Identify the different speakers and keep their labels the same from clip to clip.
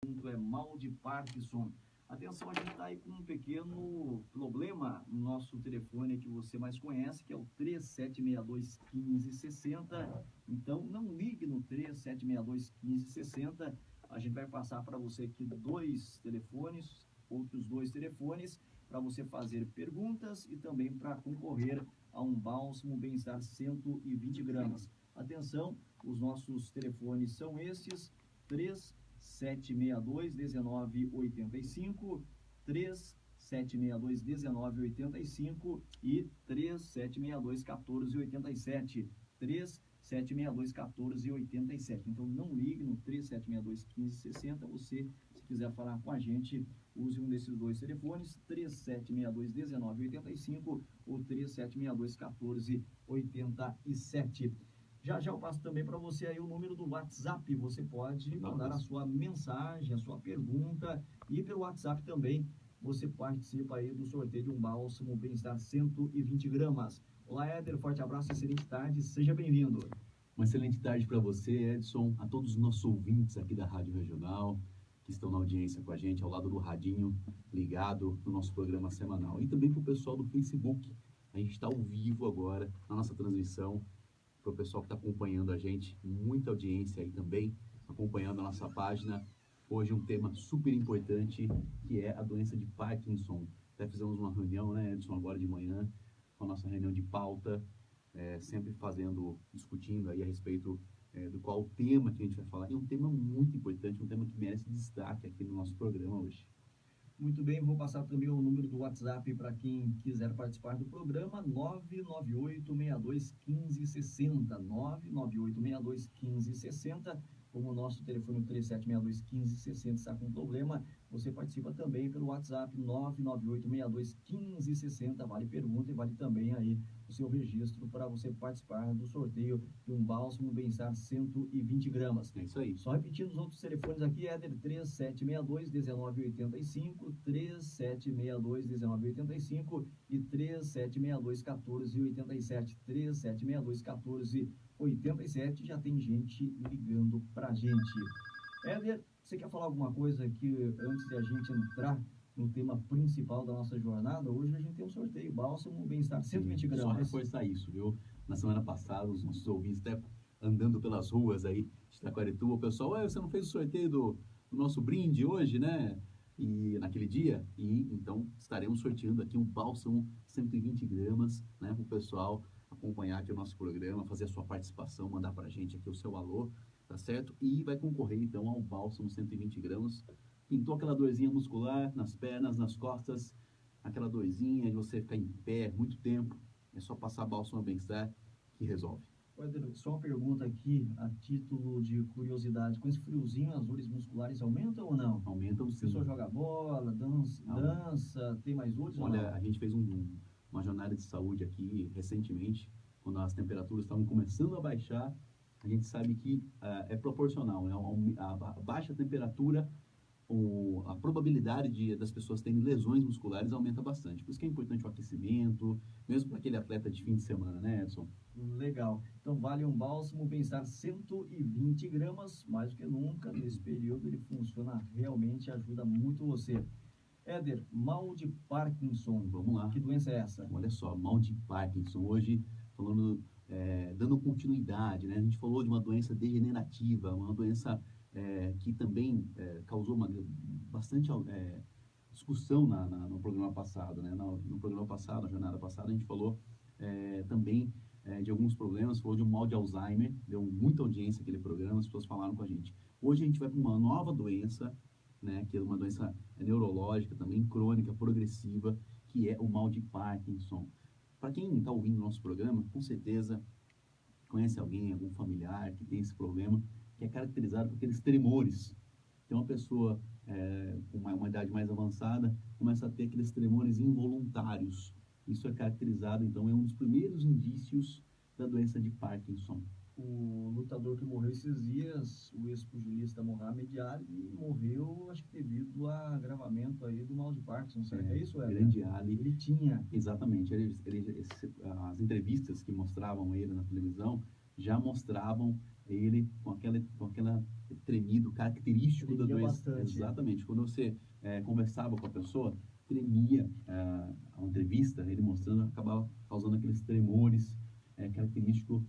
Speaker 1: assunto é mal de Parkinson. Atenção, a gente está aí com um pequeno problema no nosso telefone que você mais conhece, que é o 3762-1560. Então, não ligue no 3762-1560. A gente vai passar para você aqui outros dois telefones, para você fazer perguntas e também para concorrer a um bálsamo Bem-Estar 120 gramas. Atenção, os nossos telefones são esses: 3762-1985, 3762-1985 e 3762-1487. 3762-1487. Então não ligue no 3762-1560. Você, se quiser falar com a gente, use um desses dois telefones: 3762-1985 ou 3762-1487. Já eu passo também para você aí o número do WhatsApp. Você pode mandar a sua mensagem, a sua pergunta, e pelo WhatsApp também você participa aí do sorteio de um bálsamo Bem-Estar 120 gramas. Olá, Éder, forte abraço, excelente tarde, seja bem-vindo.
Speaker 2: Uma excelente tarde para você, Edson, a todos os nossos ouvintes aqui da Rádio Regional, que estão na audiência com a gente, ao lado do radinho, ligado no nosso programa semanal. E também para o pessoal do Facebook. A gente está ao vivo agora na nossa transmissão, para o pessoal que está acompanhando a gente, muita audiência aí também, acompanhando a nossa página. Hoje um tema super importante, que é a doença de Parkinson. Até fizemos uma reunião, né, Edson, agora de manhã, com a nossa reunião de pauta, sempre discutindo aí a respeito do qual o tema que a gente vai falar. E é um tema muito importante, um tema que merece destaque aqui no nosso programa hoje.
Speaker 1: Muito bem, vou passar também o número do WhatsApp para quem quiser participar do programa: 998621560, 998621560. Como o nosso telefone 3762-1560 está com problema, você participa também pelo WhatsApp 998621560. Vale pergunta e vale também aí o seu registro para você participar do sorteio de um bálsamo Bem-Estar 120 gramas.
Speaker 2: É isso aí.
Speaker 1: Só repetindo os outros telefones aqui: Éder, 3762-1985, 3762-1985 e 3762-1487. 3762-1487. Já tem gente ligando pra gente. Éder, você quer falar alguma coisa aqui antes de a gente entrar no tema principal da nossa jornada? Hoje a gente tem um sorteio, bálsamo Bem-Estar 120 gramas.
Speaker 2: Só reforçar isso, viu? Na semana passada, os nossos ouvintes até andando pelas ruas aí de Taquarituba, o pessoal: você não fez o sorteio do nosso brinde hoje, né? E naquele dia, e então estaremos sorteando aqui um bálsamo 120 gramas, né, para o pessoal acompanhar aqui o nosso programa, fazer a sua participação, mandar para a gente aqui o seu alô, tá certo? E vai concorrer então ao bálsamo 120 gramas. Pintou aquela dorzinha muscular nas pernas, nas costas, aquela dorzinha de você ficar em pé muito tempo, é só passar bálsamo Bem-Estar que resolve.
Speaker 1: Só uma pergunta aqui, a título de curiosidade: com esse friozinho, as dores musculares aumentam ou não?
Speaker 2: Aumentam
Speaker 1: A
Speaker 2: sim.
Speaker 1: pessoa joga bola, dança, tem mais dores ou não?
Speaker 2: Olha, a gente fez uma jornada de saúde aqui recentemente, quando as temperaturas estavam começando a baixar. A gente sabe que é proporcional, né? A baixa temperatura, a probabilidade das pessoas terem lesões musculares aumenta bastante. Por isso que é importante o aquecimento, mesmo para aquele atleta de fim de semana, né, Edson?
Speaker 1: Legal. Então vale um bálsamo Bem-Estar 120 gramas, mais do que nunca. Nesse período ele funciona realmente, ajuda muito você. Éder, mal de Parkinson.
Speaker 2: Vamos lá.
Speaker 1: Que doença é essa?
Speaker 2: Olha só, mal de Parkinson. Hoje, falando, dando continuidade, né? A gente falou de uma doença degenerativa, uma doença que também causou bastante discussão no programa passado, né? No programa passado, na jornada passada, a gente falou também de alguns problemas, falou de um mal de Alzheimer, deu muita audiência aquele programa, as pessoas falaram com a gente. Hoje a gente vai para uma nova doença, né, que é uma doença neurológica, também crônica, progressiva, que é o mal de Parkinson. Para quem está ouvindo o nosso programa, com certeza conhece alguém, algum familiar que tem esse problema, que é caracterizado por aqueles tremores. Então, uma pessoa com uma idade mais avançada começa a ter aqueles tremores involuntários. Isso é caracterizado, então, é um dos primeiros indícios da doença de Parkinson.
Speaker 1: O lutador que morreu esses dias, o ex-pugilista Muhammad Ali, morreu, acho que devido a agravamento aí do mal de Parkinson, certo? É isso, Éder?
Speaker 2: Grande Ali.
Speaker 1: Ele tinha.
Speaker 2: Exatamente. As entrevistas que mostravam ele na televisão já mostravam ele com aquela tremido característico da
Speaker 1: Tremia
Speaker 2: doença.
Speaker 1: bastante.
Speaker 2: Exatamente. Quando você conversava com a pessoa, tremia a entrevista, ele mostrando, acabava causando aqueles tremores característico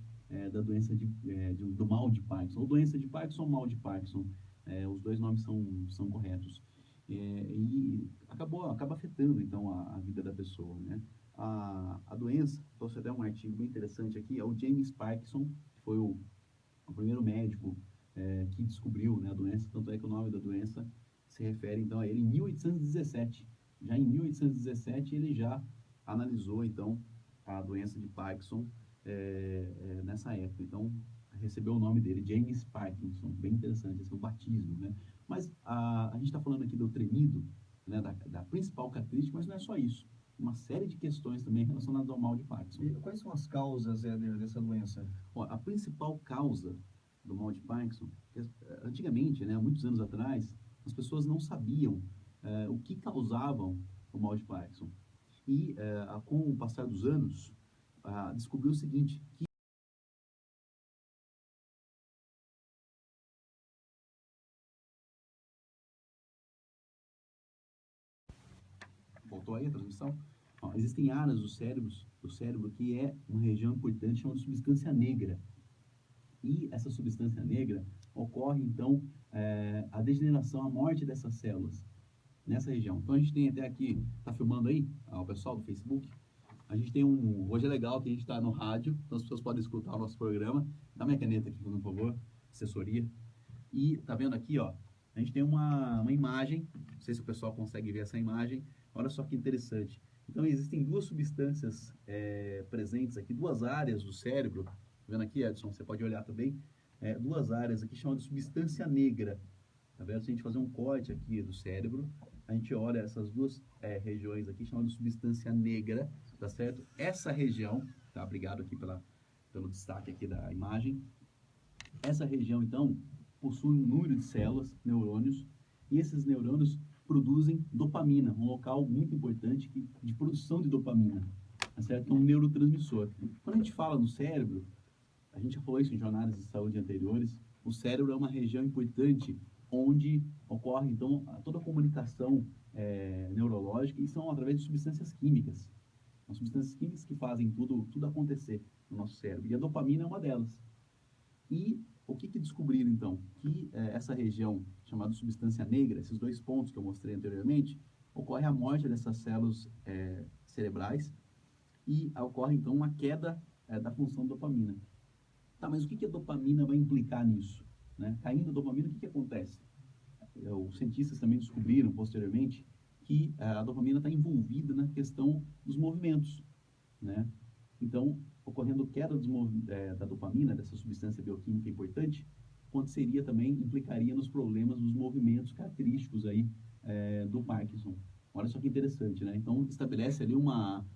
Speaker 2: da doença do mal de Parkinson. Ou doença de Parkinson ou mal de Parkinson. Os dois nomes são corretos. E acaba afetando, então, a vida da pessoa, né? A doença, trouxe até um artigo bem interessante aqui, é o James Parkinson, que foi o primeiro médico que descobriu, né, a doença, tanto é que o nome da doença se refere, então, a ele em 1817. Já em 1817, ele já analisou, então, a doença de Parkinson nessa época. Então, recebeu o nome dele, James Parkinson. Bem interessante, esse é o batismo, né? Mas a gente está falando aqui do tremido, né, da principal característica, mas não é só isso. Uma série de questões também relacionadas ao mal de Parkinson.
Speaker 1: E quais são as causas, Éder, dessa doença?
Speaker 2: Ó, a principal causa do mal de Parkinson, antigamente, né, muitos anos atrás, as pessoas não sabiam o que causavam o mal de Parkinson. E, com o passar dos anos, descobriu o seguinte, que voltou aí a transmissão? Ó, existem áreas do cérebro que é uma região importante chamada substância negra. E essa substância negra ocorre, então, a degeneração, a morte dessas células nessa região. Então, a gente tem até aqui, está filmando aí, o pessoal do Facebook, a gente tem hoje é legal que a gente está no rádio, então as pessoas podem escutar o nosso programa. Dá minha caneta aqui, por favor, assessoria. E tá vendo aqui, ó, a gente tem uma imagem, não sei se o pessoal consegue ver essa imagem, olha só que interessante. Então, existem duas substâncias presentes aqui, duas áreas do cérebro, tá vendo aqui, Edson, você pode olhar também, duas áreas aqui chamadas de substância negra, tá vendo? Se a gente fazer um corte aqui do cérebro, a gente olha essas duas regiões aqui chamadas de substância negra, tá certo? Essa região, tá? Obrigado aqui pelo destaque aqui da imagem. Essa região, então, possui um número de células, neurônios, e esses neurônios produzem dopamina, um local muito importante de produção de dopamina, tá certo? É um neurotransmissor. Quando a gente fala no cérebro, a gente já falou isso em jornadas de saúde anteriores, o cérebro é uma região importante onde ocorre, então, toda a comunicação neurológica, e são através de substâncias químicas. São substâncias químicas que fazem tudo acontecer no nosso cérebro, e a dopamina é uma delas. E o que descobriram, então? Que essa região chamada substância negra, esses dois pontos que eu mostrei anteriormente, ocorre a morte dessas células cerebrais e ocorre, então, uma queda da função dopamina. Tá, mas o que a dopamina vai implicar nisso? Né? Caindo a dopamina, o que acontece? Os cientistas também descobriram, posteriormente, que a dopamina está envolvida na questão dos movimentos, né? Então, ocorrendo queda da dopamina, dessa substância bioquímica importante, aconteceria também, implicaria nos problemas dos movimentos característicos aí do Parkinson. Olha só que interessante, né? Então, estabelece ali uma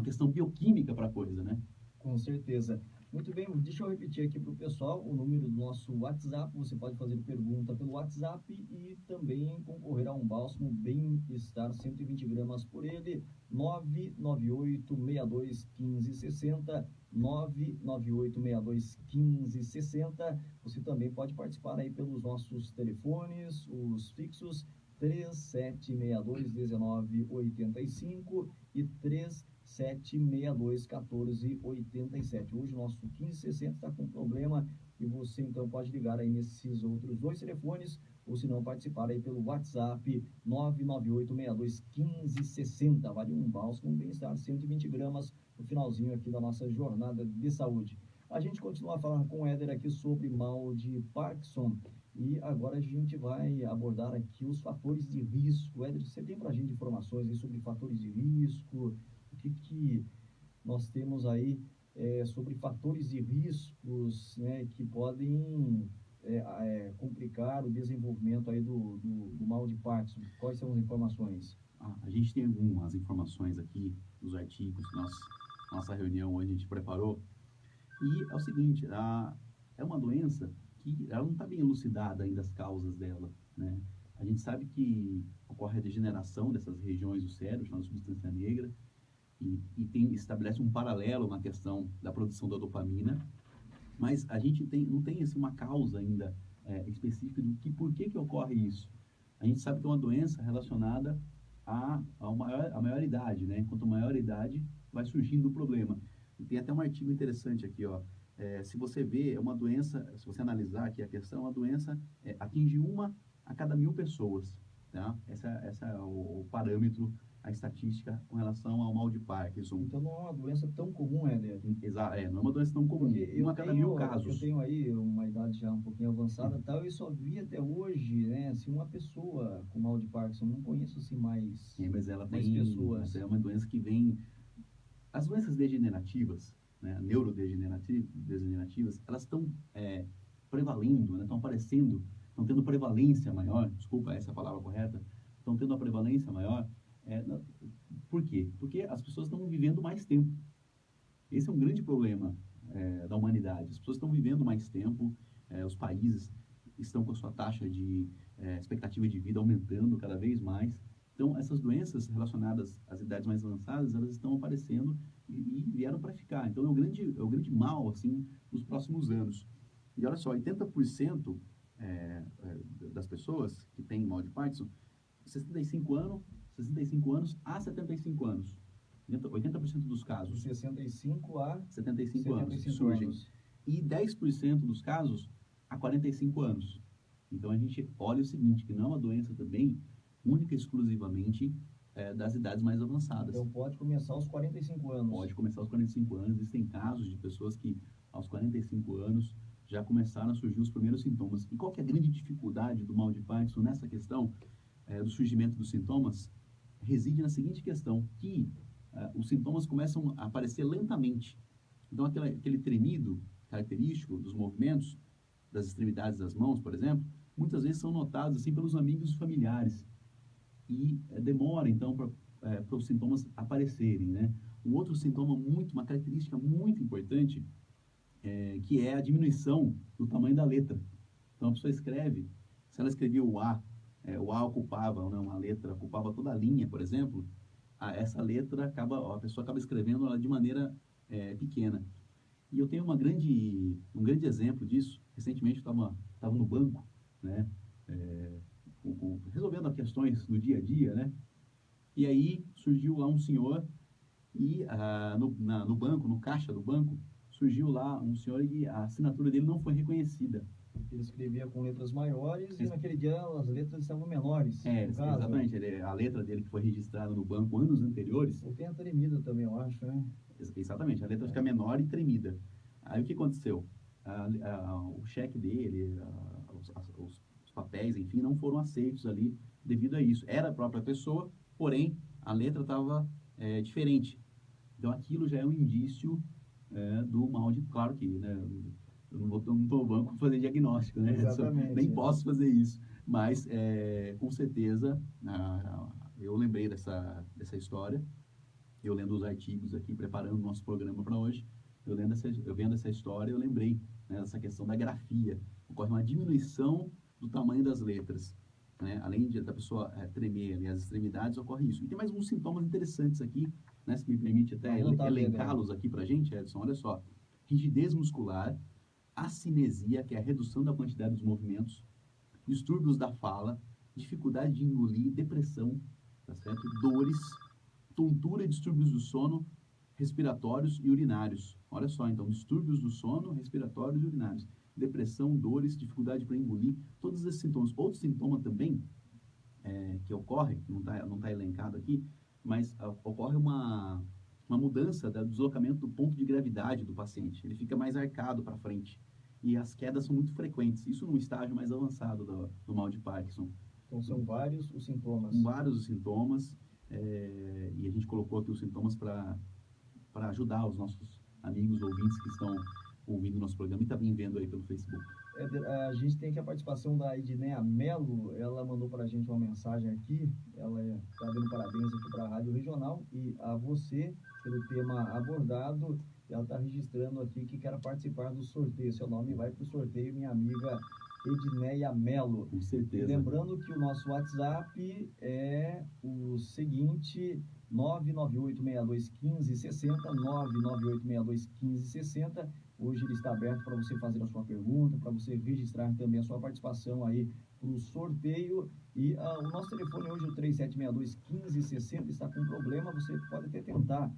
Speaker 2: questão bioquímica para a coisa, né?
Speaker 1: Com certeza. Muito bem, deixa eu repetir aqui para o pessoal o número do nosso WhatsApp. Você pode fazer pergunta pelo WhatsApp e também concorrer a um bálsamo Bem-Estar 120 gramas por ele. 998621560, 998621560. Você também pode participar aí pelos nossos telefones, os fixos 3762-1985 e 3762-1487. Hoje o nosso 1560 está com problema e você então pode ligar aí nesses outros dois telefones ou se não participar aí pelo WhatsApp 998621560. Vale um bálsamo Bem-Estar 120 gramas no finalzinho aqui da nossa jornada de saúde. A gente continua falando com o Éder aqui sobre mal de Parkinson. E agora a gente vai abordar aqui os fatores de risco. Éder, você tem para a gente informações aí sobre fatores de risco? O que nós temos aí sobre fatores de riscos, né, que podem complicar o desenvolvimento aí do mal de Parkinson? Quais são as informações?
Speaker 2: A gente tem algumas informações aqui dos artigos que nossa reunião hoje a gente preparou. E é o seguinte, é uma doença que ela não está bem elucidada ainda as causas dela, né? A gente sabe que ocorre a degeneração dessas regiões do cérebro, chamada substância negra, e estabelece um paralelo na questão da produção da dopamina, mas a gente não tem assim, uma causa ainda específica do por que ocorre isso. A gente sabe que é uma doença relacionada a maior idade, né? Quanto maior a idade, vai surgindo o problema. E tem até um artigo interessante aqui, ó. Se você vê, é uma doença, se você analisar aqui a questão, é uma doença atinge uma a cada 1.000 pessoas, tá? Essa é o parâmetro, a estatística com relação ao mal de Parkinson.
Speaker 1: Então não é uma doença tão comum, Éder.
Speaker 2: Exato, não é uma doença tão comum.
Speaker 1: Porque
Speaker 2: Uma a cada 1.000
Speaker 1: eu
Speaker 2: casos.
Speaker 1: tenho aí uma idade já um pouquinho avançada e tal, e só vi até hoje, né, assim, uma pessoa com mal de Parkinson. Não conheço, assim, mais,
Speaker 2: Mas ela
Speaker 1: mais
Speaker 2: tem,
Speaker 1: pessoas.
Speaker 2: essa é uma doença que vem... As doenças degenerativas, né, neurodegenerativas, elas estão prevalendo, né, estão aparecendo, estão tendo prevalência maior, desculpa essa é a palavra correta, estão tendo a prevalência maior. Por quê? Porque as pessoas estão vivendo mais tempo. Esse é um grande problema da humanidade. As pessoas estão vivendo mais tempo, os países estão com a sua taxa de expectativa de vida aumentando cada vez mais. Então, essas doenças relacionadas às idades mais avançadas, elas estão aparecendo e vieram para ficar. Então, é o grande mal, assim, dos próximos anos. E olha só, 80% das pessoas que têm mal de Parkinson, 65 anos a 75 anos. 80% dos casos.
Speaker 1: De 65 a
Speaker 2: 75 anos surgem. E 10% dos casos a 45 anos. Então, a gente olha o seguinte, que não é uma doença também única e exclusivamente das idades mais avançadas.
Speaker 1: Então, pode começar aos 45 anos.
Speaker 2: Pode começar aos 45 anos. Existem casos de pessoas que, aos 45 anos, já começaram a surgir os primeiros sintomas. E qual que é a grande dificuldade do mal de Parkinson nessa questão do surgimento dos sintomas? Reside na seguinte questão, que os sintomas começam a aparecer lentamente. Então, aquele tremido característico dos movimentos, das extremidades das mãos, por exemplo, muitas vezes são notados assim pelos amigos e familiares. E demora, então, para os sintomas aparecerem, né? Um outro sintoma uma característica muito importante, que é a diminuição do tamanho da letra. Então, a pessoa escreve, se ela escrevia o A ocupava, né, uma letra, ocupava toda a linha, por exemplo, essa letra a pessoa acaba escrevendo ela de maneira pequena. E eu tenho um grande exemplo disso. Recentemente eu estava no banco, né, resolvendo as questões do dia a dia, né, e aí surgiu lá um senhor e no banco, no caixa do banco, surgiu lá um senhor e a assinatura dele não foi reconhecida.
Speaker 1: Ele escrevia com letras maiores e naquele dia as letras estavam menores. No caso.
Speaker 2: Exatamente. A letra dele que foi registrada no banco anos anteriores.
Speaker 1: Ou tem a tremida também, eu acho, né?
Speaker 2: Exatamente. A letra fica menor e tremida. Aí o que aconteceu? O cheque dele, os papéis, enfim, não foram aceitos ali devido a isso. Era a própria pessoa, porém a letra estava diferente. Então aquilo já é um indício do mal de... Claro que, né? Eu não estou no banco para fazer diagnóstico, né?
Speaker 1: Exatamente.
Speaker 2: Nem posso fazer isso. Mas, com certeza, eu lembrei dessa história. Eu lendo os artigos aqui, preparando o nosso programa para hoje, eu vendo essa história, eu lembrei, né, dessa questão da grafia. Ocorre uma diminuição do tamanho das letras. Né? Além da pessoa tremer ali, as extremidades, ocorre isso. E tem mais uns sintomas interessantes aqui, né, se me permite até elencá-los aqui para a gente, Edson. Olha só. Rigidez muscular, acinesia, que é a redução da quantidade dos movimentos, distúrbios da fala, dificuldade de engolir, depressão, tá certo? Dores, tontura e distúrbios do sono, respiratórios e urinários. Olha só, então, distúrbios do sono, respiratórios e urinários. Depressão, dores, dificuldade para engolir, todos esses sintomas. Outro sintoma também que ocorre, não tá elencado aqui, mas ocorre uma mudança do deslocamento do ponto de gravidade do paciente. Ele fica mais arcado para frente. E as quedas são muito frequentes. Isso num estágio mais avançado do mal de Parkinson.
Speaker 1: Então, são vários os sintomas.
Speaker 2: Vários os sintomas. E a gente colocou aqui os sintomas para ajudar os nossos amigos ouvintes que estão ouvindo o nosso programa e também vendo aí pelo Facebook.
Speaker 1: A gente tem aqui a participação da Edneia Melo. Ela mandou para a gente uma mensagem aqui. Ela está dando parabéns aqui para a Rádio Regional e a você pelo tema abordado. Ela está registrando aqui que quer participar do sorteio. Seu nome vai para o sorteio, minha amiga Edneia Melo.
Speaker 2: Com certeza.
Speaker 1: E lembrando que o nosso WhatsApp é o seguinte: 998621560, 998621560. Hoje ele está aberto para você fazer a sua pergunta, para você registrar também a sua participação aí para o sorteio. E o nosso telefone hoje, o 3762-1560, está com problema. Você pode até tentar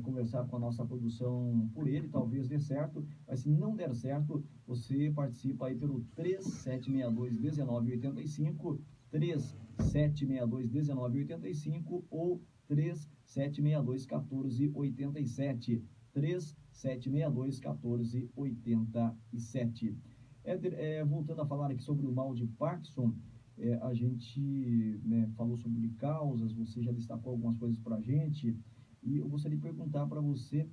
Speaker 1: conversar com a nossa produção por ele, talvez dê certo. Mas se não der certo, você participa aí pelo 3762-1985, 3762-1985 ou 3762-1487. 3762-1487. Éder, voltando a falar aqui sobre o mal de Parkinson, a gente, né, falou sobre causas, você já destacou algumas coisas para a gente, e eu gostaria de perguntar para você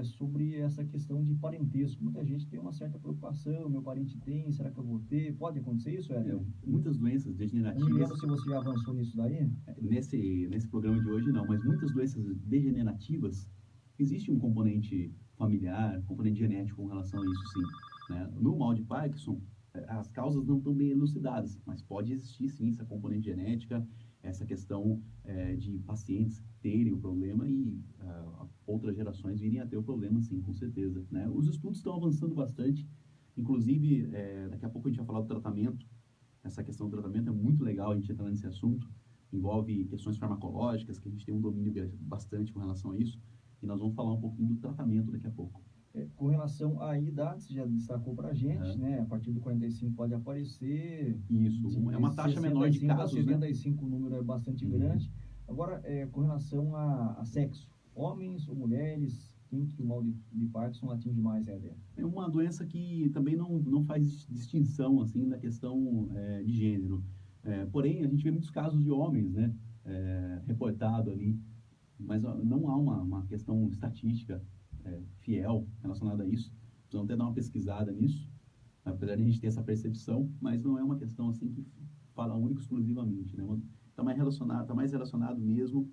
Speaker 1: sobre essa questão de parentesco. Muita gente tem uma certa preocupação, meu parente tem, será que eu vou ter? Pode acontecer isso, Éder?
Speaker 2: Muitas doenças degenerativas...
Speaker 1: Eu não me lembro se você já avançou nisso daí.
Speaker 2: Nesse programa de hoje, não, mas muitas doenças degenerativas, existe um componente familiar, componente genético com relação a isso, sim. Né? No mal de Parkinson, as causas não estão bem elucidadas, mas pode existir, sim, essa componente genética, essa questão de pacientes terem o problema e outras gerações virem a ter o problema, sim, com certeza. Né? Os estudos estão avançando bastante, inclusive, daqui a pouco a gente vai falar do tratamento. Essa questão do tratamento é muito legal a gente entrar nesse assunto, envolve questões farmacológicas, que a gente tem um domínio bastante com relação a isso, e nós vamos falar um pouquinho do tratamento daqui a pouco.
Speaker 1: Com relação à idade, você já destacou para a gente, né? A partir do 45 pode aparecer.
Speaker 2: Isso, é uma taxa menor de casos,
Speaker 1: 75, né? O número é bastante grande. Agora, com relação a sexo, homens ou mulheres, quem que o mal de Parkinson atinge mais, Éder?
Speaker 2: É uma doença que também não faz distinção, assim, na questão de gênero. Porém, a gente vê muitos casos de homens, né? Reportado ali, mas não há uma questão estatística fiel relacionada a isso. Precisamos até dar uma pesquisada nisso, apesar de a gente ter essa percepção, mas não é uma questão assim que fala único exclusivamente, né? Está mais relacionado mesmo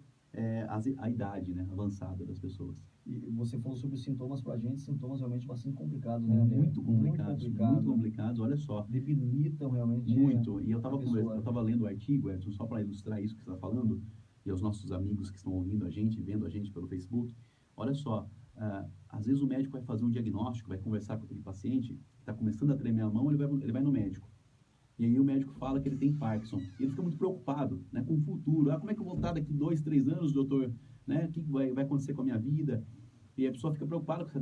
Speaker 2: à idade, né, avançada das pessoas.
Speaker 1: E você falou sobre os sintomas para a gente, sintomas realmente bastante complicados, né?
Speaker 2: Muito complicados, olha só.
Speaker 1: Debilitam realmente.
Speaker 2: Muito. E eu estava lendo o artigo, Edson, só para ilustrar isso que você está falando, e aos nossos amigos que estão ouvindo a gente, vendo a gente pelo Facebook. Olha só, às vezes o médico vai fazer um diagnóstico, vai conversar com aquele paciente, está começando a tremer a mão, ele vai no médico. E aí o médico fala que ele tem Parkinson. E ele fica muito preocupado, né, com o futuro. Como é que eu vou estar daqui 2, 3 anos, doutor? Né? O que vai acontecer com a minha vida? E a pessoa fica preocupada com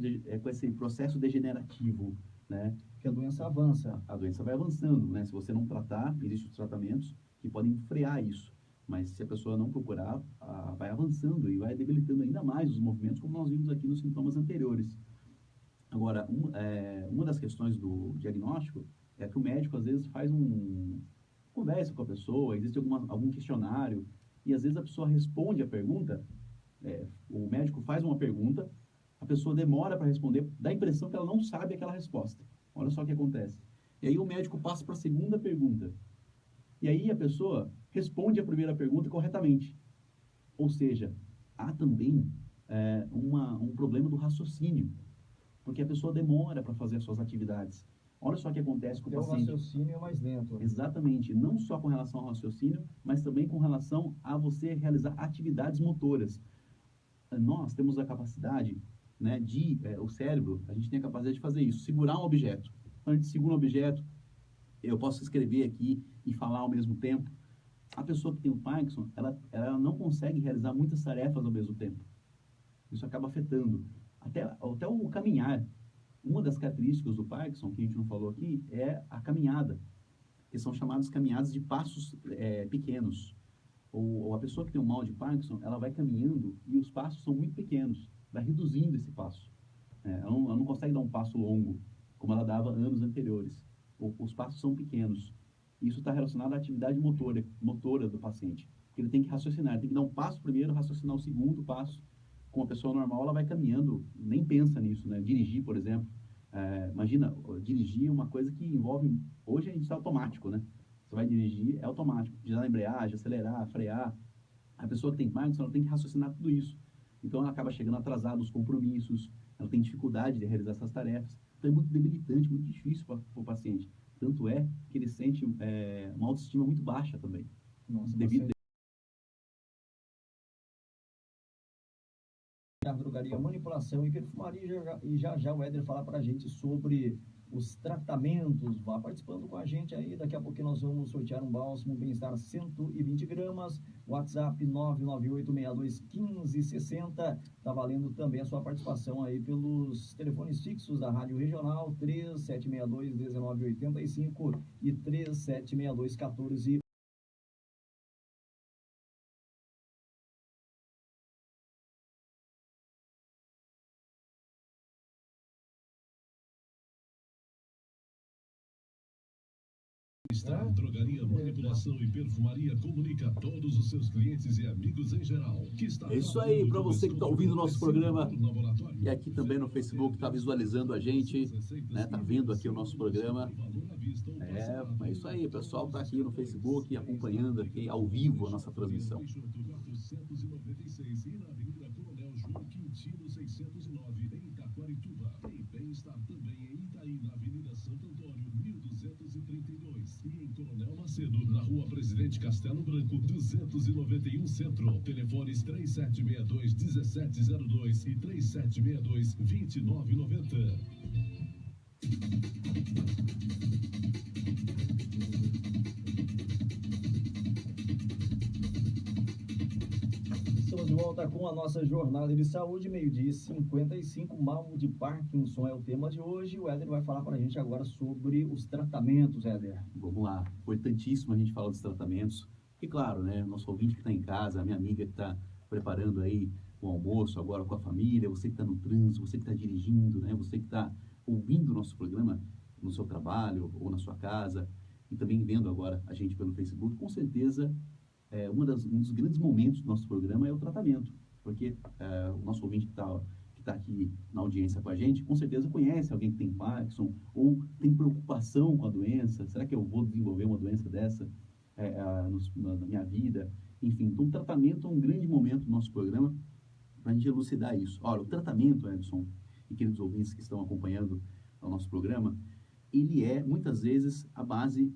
Speaker 2: esse processo degenerativo, né?
Speaker 1: Que a doença avança.
Speaker 2: A doença vai avançando, né? Se você não tratar, existem os tratamentos que podem frear isso. Mas se a pessoa não procurar, vai avançando e vai debilitando ainda mais os movimentos, como nós vimos aqui nos sintomas anteriores. Agora, uma das questões do diagnóstico é que o médico, às vezes, conversa com a pessoa, existe algum questionário, e às vezes a pessoa responde a pergunta, o médico faz uma pergunta, a pessoa demora para responder, dá a impressão que ela não sabe aquela resposta. Olha só o que acontece. E aí o médico passa para a segunda pergunta. E aí a pessoa responde a primeira pergunta corretamente. Ou seja, há também um problema do raciocínio, porque a pessoa demora para fazer as suas atividades. Olha só o que acontece com o paciente.
Speaker 1: O raciocínio é mais lento.
Speaker 2: Exatamente. Não só com relação ao raciocínio, mas também com relação a você realizar atividades motoras. Nós temos a capacidade, né, o cérebro, a gente tem a capacidade de fazer isso, segurar um objeto. Então, a gente segura um objeto, eu posso escrever aqui e falar ao mesmo tempo. A pessoa que tem o Parkinson, ela não consegue realizar muitas tarefas ao mesmo tempo. Isso acaba afetando. Até o caminhar. Uma das características do Parkinson, que a gente não falou aqui, é a caminhada, que são chamadas caminhadas de passos pequenos. Ou a pessoa que tem o mal de Parkinson, ela vai caminhando e os passos são muito pequenos, vai reduzindo esse passo. Ela não consegue dar um passo longo, como ela dava anos anteriores. Os passos são pequenos. Isso está relacionado à atividade motora do paciente. Porque ele tem que raciocinar, ele tem que dar um passo primeiro, raciocinar o segundo passo. Com a pessoa normal, ela vai caminhando, nem pensa nisso, né? Dirigir, por exemplo. Imagina, dirigir é uma coisa que envolve... Hoje a gente está automático, né? Você vai dirigir, é automático. Pisar na embreagem, acelerar, frear. A pessoa que tem Parkinson, ela tem que raciocinar tudo isso. Então, ela acaba chegando atrasada aos compromissos, ela tem dificuldade de realizar essas tarefas. Então, é muito debilitante, muito difícil para o paciente. Tanto é que ele sente uma autoestima muito baixa também.
Speaker 1: Nossa,
Speaker 2: devido
Speaker 1: Ricardo Drogaria, Manipulação e Perfumaria. E já o Éder falar para a gente sobre os tratamentos. Vá participando com a gente aí. Daqui a pouco nós vamos sortear um bálsamo Bem-Estar 120 gramas. WhatsApp 998621560. Tá valendo também a sua participação aí pelos telefones fixos da Rádio Regional 3762-1985 e 3762-14.
Speaker 3: Está Drogaria, Manipulação e Perfumaria comunica a todos os seus clientes e amigos em geral que está.
Speaker 2: É isso aí, para você que está ouvindo o nosso programa e aqui também no Facebook, está visualizando a gente, né? Tá vendo aqui o nosso programa. É isso aí, o pessoal está aqui no Facebook acompanhando aqui ao vivo a nossa transmissão.
Speaker 3: 496 e na Avenida Coronel João Quintino 609 em Itaquarituba. Tem Bem-Estar também em Itaí, na Avenida Santo Antônio 1232 e em Coronel Macedo, na Rua Presidente Castelo Branco 291 Centro. Telefones 3762-1702 e 3762-2990.
Speaker 1: Estamos de volta com a nossa jornada de saúde, 12h55. Mal de Parkinson é o tema de hoje. O Éder vai falar para a gente agora sobre os tratamentos, Éder.
Speaker 2: Vamos lá, importantíssimo a gente falar dos tratamentos. E claro, né, nosso ouvinte que está em casa, a minha amiga que está preparando aí o almoço agora com a família, você que está no trânsito, você que está dirigindo, né, você que está ouvindo o nosso programa no seu trabalho ou na sua casa e também vendo agora a gente pelo Facebook, com certeza um dos grandes momentos do nosso programa é o tratamento, porque o nosso ouvinte que está aqui na audiência com a gente, com certeza conhece alguém que tem Parkinson ou tem preocupação com a doença. Será que eu vou desenvolver uma doença dessa na minha vida? Enfim, então o tratamento é um grande momento do nosso programa para a gente elucidar isso. Olha, o tratamento, Edson e queridos ouvintes que estão acompanhando o nosso programa, ele é muitas vezes a base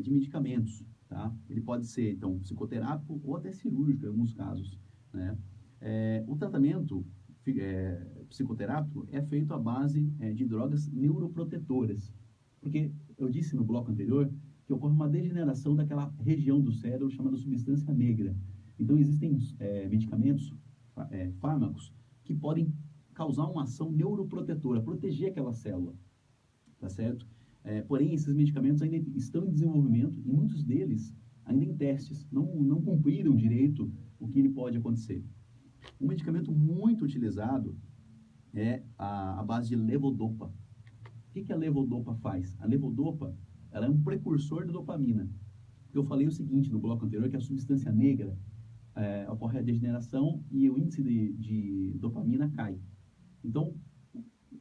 Speaker 2: de medicamentos. Tá? Ele pode ser, então, psicoterápico ou até cirúrgico, em alguns casos, né? O tratamento psicoterápico é feito à base de drogas neuroprotetoras, porque eu disse no bloco anterior que ocorre uma degeneração daquela região do cérebro chamada substância negra. Então, existem medicamentos, fármacos, que podem causar uma ação neuroprotetora, proteger aquela célula, tá certo? Porém, esses medicamentos ainda estão em desenvolvimento e muitos deles ainda em testes, não cumpriram direito o que ele pode acontecer. Um medicamento muito utilizado é a base de levodopa. O que a levodopa faz? A levodopa ela é um precursor da dopamina. Eu falei o seguinte no bloco anterior, que a substância negra ocorre a degeneração e o índice de dopamina cai. Então,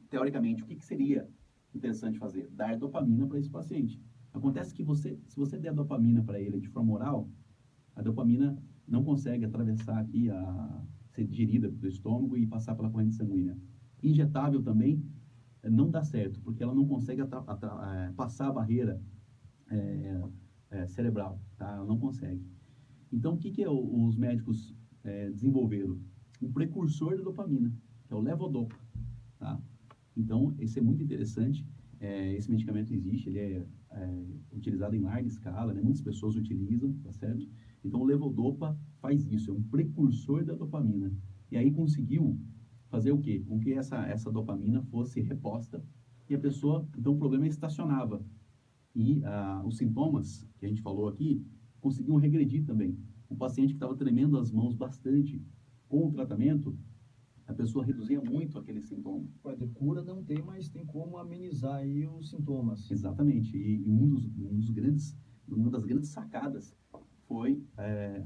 Speaker 2: teoricamente, o que seria interessante fazer? Dar dopamina para esse paciente. Acontece que se você der dopamina para ele de forma oral, a dopamina não consegue atravessar aqui, ser digerida do estômago e passar pela corrente sanguínea. Injetável também não dá certo, porque ela não consegue passar a barreira cerebral, tá? Ela não consegue. Então, o que os médicos desenvolveram? Um precursor da dopamina, que é o levodopa, tá? Então, esse é muito interessante. Esse medicamento existe, ele é utilizado em larga escala, né? Muitas pessoas utilizam, tá certo? Então, o levodopa faz isso, é um precursor da dopamina. E aí conseguiu fazer o quê? Com que essa dopamina fosse reposta e a pessoa, então o problema estacionava. E os sintomas que a gente falou aqui conseguiam regredir também. O paciente que estava tremendo as mãos bastante com o tratamento, a pessoa reduzia muito aqueles sintomas.
Speaker 1: Pode cura não tem, mas tem como amenizar aí os sintomas.
Speaker 2: Exatamente. E uma das grandes sacadas foi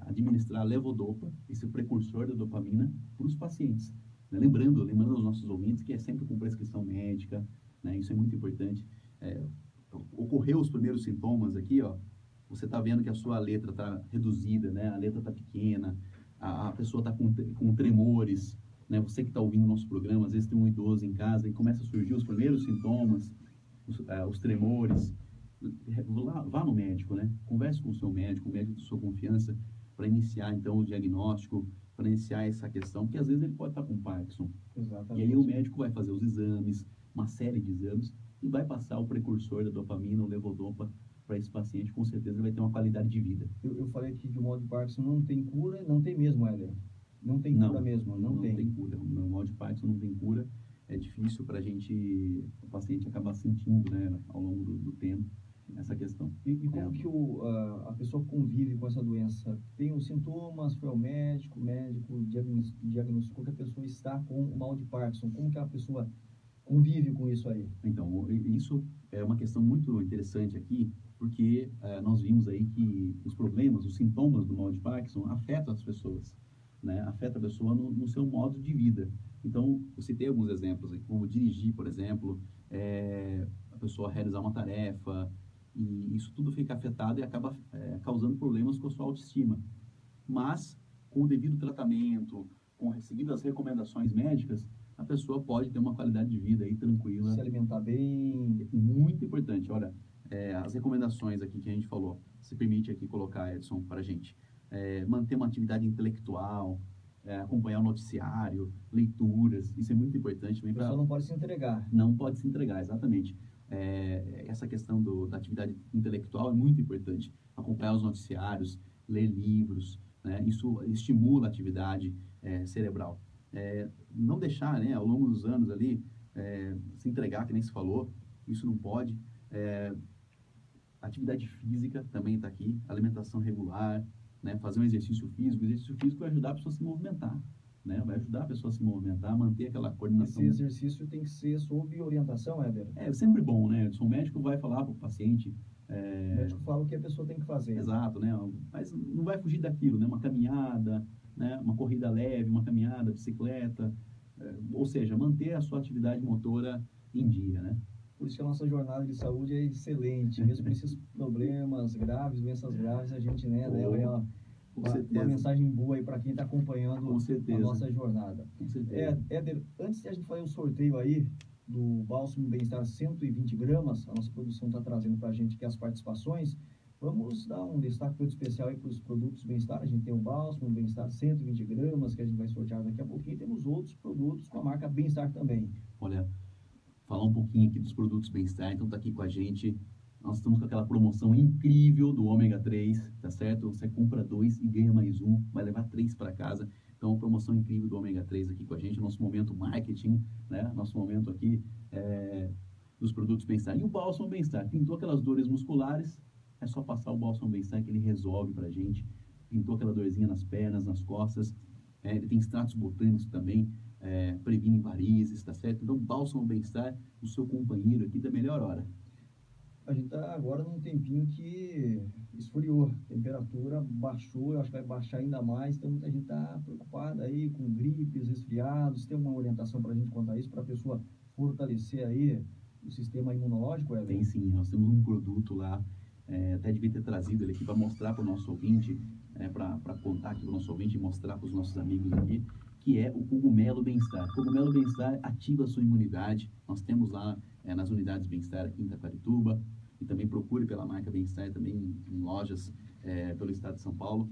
Speaker 2: administrar a levodopa, esse precursor da dopamina, para os pacientes. Né? Lembrando aos nossos ouvintes que é sempre com prescrição médica, né? Isso é muito importante. Ocorreu os primeiros sintomas aqui, ó, você está vendo que a sua letra está reduzida, né? A letra está pequena, a pessoa está com tremores, né? Você que está ouvindo o nosso programa, às vezes tem um idoso em casa e começa a surgir os primeiros sintomas, os tremores. Vá no médico, né? Converse com o seu médico, o médico de sua confiança, para iniciar, então, o diagnóstico para iniciar essa questão, porque às vezes ele pode estar com Parkinson.
Speaker 1: Exatamente.
Speaker 2: E aí o médico vai fazer os exames, uma série de exames, e vai passar o precursor da dopamina, o levodopa, para esse paciente. Com certeza ele vai ter uma qualidade de vida.
Speaker 1: Eu falei aqui que o mal de Parkinson não tem cura, não tem mesmo, Éder. Não tem
Speaker 2: Não,
Speaker 1: cura mesmo, não tem.
Speaker 2: cura. O mal de Parkinson não tem cura. É difícil para a gente, o paciente acabar sentindo, né, ao longo do tempo, essa questão.
Speaker 1: E como que a pessoa convive com essa doença? Tem os sintomas, foi ao médico, o médico diagnosticou que a pessoa está com o mal de Parkinson. Como que a pessoa convive com isso aí?
Speaker 2: Então, isso é uma questão muito interessante aqui, porque nós vimos aí que os problemas, os sintomas do mal de Parkinson afetam as pessoas, né? Afeta a pessoa no seu modo de vida. Então, eu citei alguns exemplos aqui, como dirigir, por exemplo, a pessoa realizar uma tarefa, e isso tudo fica afetado e acaba causando problemas com a sua autoestima. Mas, com o devido tratamento, seguindo as recomendações médicas, a pessoa pode ter uma qualidade de vida aí tranquila.
Speaker 1: Se alimentar bem.
Speaker 2: Muito importante. Olha, as recomendações aqui que a gente falou, se permite aqui colocar, Edson, para a gente. Manter uma atividade intelectual, acompanhar o noticiário, leituras, isso é muito importante.
Speaker 1: A pessoa não pode se entregar.
Speaker 2: Não pode se entregar, exatamente. Essa questão da atividade intelectual é muito importante. Acompanhar os noticiários, ler livros, né? Isso estimula a atividade cerebral. Não deixar, né, ao longo dos anos ali, se entregar, que nem se falou, isso não pode. Atividade física também está aqui, alimentação regular, né, fazer um exercício físico. O exercício físico vai ajudar a pessoa a se movimentar, né, vai ajudar a pessoa a se movimentar, manter aquela coordenação.
Speaker 1: Esse exercício tem que ser sob orientação, Éder?
Speaker 2: É sempre bom, né, o médico vai falar para o paciente...
Speaker 1: O médico fala o que a pessoa tem que fazer.
Speaker 2: Exato, né, mas não vai fugir daquilo, né, uma caminhada, né, uma corrida leve, uma caminhada, bicicleta, ou seja, manter a sua atividade motora em dia, né?
Speaker 1: Por isso que a nossa jornada de saúde é excelente, mesmo com esses problemas graves, doenças graves, a gente, né, leva uma mensagem boa aí para quem está acompanhando a nossa jornada.
Speaker 2: Com certeza.
Speaker 1: Éder, antes de a gente fazer o sorteio aí do Bálsamo Bem-Estar 120 gramas, a nossa produção está trazendo para a gente aqui as participações. Vamos dar um destaque todo especial aí para os produtos Bem-Estar. A gente tem o Bálsamo Bem-Estar 120 gramas, que a gente vai sortear daqui a pouquinho. E temos outros produtos com a marca Bem-Estar também.
Speaker 2: Olha, falar um pouquinho aqui dos produtos Bem-Estar. Então, tá aqui com a gente. Nós estamos com aquela promoção incrível do ômega 3, tá certo? Você compra 2 e ganha mais um, vai levar 3 para casa. Então, promoção incrível do ômega 3 aqui com a gente. Nosso momento marketing, né? Nosso momento aqui dos produtos Bem-Estar. E o Bálsamo Bem-Estar. Pintou aquelas dores musculares, é só passar o Bálsamo Bem-Estar que ele resolve pra gente. Pintou aquela dorzinha nas pernas, nas costas. Ele tem extratos botânicos também, previne varizes, tá certo? Então, Bálsamo Bem-Estar, o seu companheiro aqui da melhor hora.
Speaker 1: A gente está agora num tempinho que esfriou, a temperatura baixou, eu acho que vai baixar ainda mais, então muita gente está preocupada aí com gripes, resfriados. Tem uma orientação para a gente quanto a isso, para a pessoa fortalecer aí o sistema imunológico, Éder?
Speaker 2: Tem sim, nós temos um produto lá, até devia ter trazido ele aqui para mostrar para o nosso ouvinte, para contar aqui para o nosso ouvinte e mostrar para os nossos amigos aqui, que é o Cogumelo Bem-Estar. Cogumelo Bem-Estar ativa a sua imunidade. Nós temos lá nas unidades Bem-Estar aqui em Itaquarituba, e também procure pela marca Bem-Estar também em lojas pelo estado de São Paulo.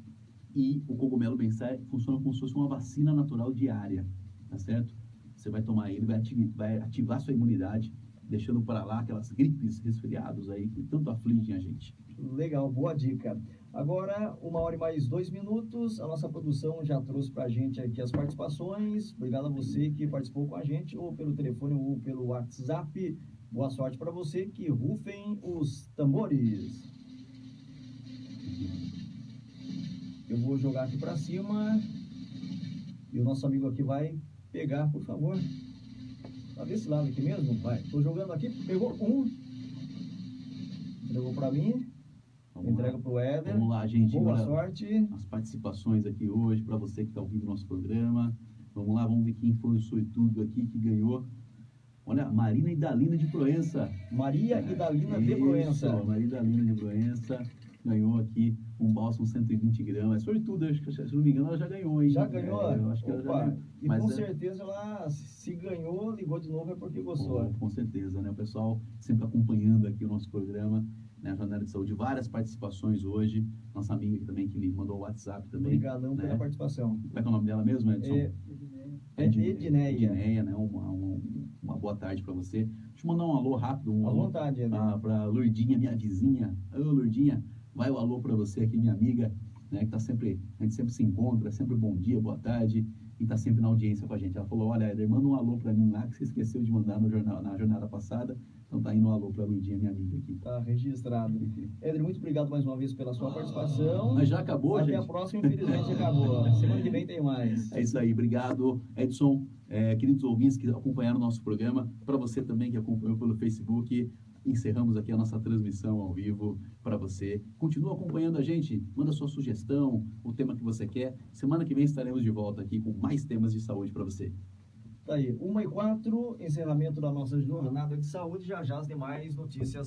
Speaker 2: E o Cogumelo Bem-Estar funciona como se fosse uma vacina natural diária, tá certo? Você vai tomar ele, vai ativar sua imunidade, deixando para lá aquelas gripes, resfriados aí que tanto afligem a gente.
Speaker 1: Legal, boa dica. Agora, 1h mais 2 minutos, a nossa produção já trouxe para a gente aqui as participações. Obrigado a você que participou com a gente, ou pelo telefone ou pelo WhatsApp. Boa sorte para você, que rufem os tambores. Eu vou jogar aqui para cima e o nosso amigo aqui vai pegar, por favor. Tá desse lado aqui mesmo? Vai. Tô jogando aqui, pegou um. Entregou para mim. Entrega para o Éder.
Speaker 2: Vamos lá, gente.
Speaker 1: Boa sorte.
Speaker 2: As participações aqui hoje, para você que está ouvindo o nosso programa. Vamos lá, vamos ver quem foi o sortudo aqui que ganhou. Olha, Marina Idalina de Proença.
Speaker 1: Maria Idalina de Proença.
Speaker 2: Maria Idalina de Proença ganhou aqui um Bálsamo 120 gramas. É sortudo, acho que, se não me engano, ela já ganhou, hein?
Speaker 1: Já ganhou?
Speaker 2: Eu acho que ela já ganhou.
Speaker 1: E mas com certeza ela, se ganhou, ligou de novo, é porque gostou.
Speaker 2: Com certeza, né? O pessoal sempre acompanhando aqui o nosso programa. né, a Jornada de Saúde, várias participações hoje. Nossa amiga aqui também, que me mandou o WhatsApp também.
Speaker 1: Obrigadão
Speaker 2: né?
Speaker 1: pela participação.
Speaker 2: Como é que é o nome dela mesmo, Edson?
Speaker 1: Edneia.
Speaker 2: Edneia, né? Uma boa tarde para você. Deixa eu mandar um alô rápido.
Speaker 1: À vontade, Edneia.
Speaker 2: Para Lourdinha, minha vizinha. Ô, Lourdinha, vai o alô para você aqui, minha amiga, né? Que tá sempre, a gente sempre se encontra, sempre bom dia, boa tarde, e tá sempre na audiência com a gente. Ela falou, olha, Éder, manda um alô para mim lá, que você esqueceu de mandar na jornada passada. Então tá indo um alô para Lourdinha, minha amiga aqui.
Speaker 1: Tá registrado. Éder, muito obrigado mais uma vez pela sua participação.
Speaker 2: Mas já acabou,
Speaker 1: Até
Speaker 2: gente?
Speaker 1: a próxima, infelizmente acabou. Semana que vem tem mais.
Speaker 2: É isso aí, obrigado, Edson. Queridos ouvintes que acompanharam o nosso programa, para você também que acompanhou pelo Facebook, encerramos aqui a nossa transmissão ao vivo para você. Continua acompanhando a gente, manda sua sugestão, o tema que você quer. Semana que vem estaremos de volta aqui com mais temas de saúde para você.
Speaker 1: Tá aí, 1h04, encerramento da nossa jornada de saúde. Já as demais notícias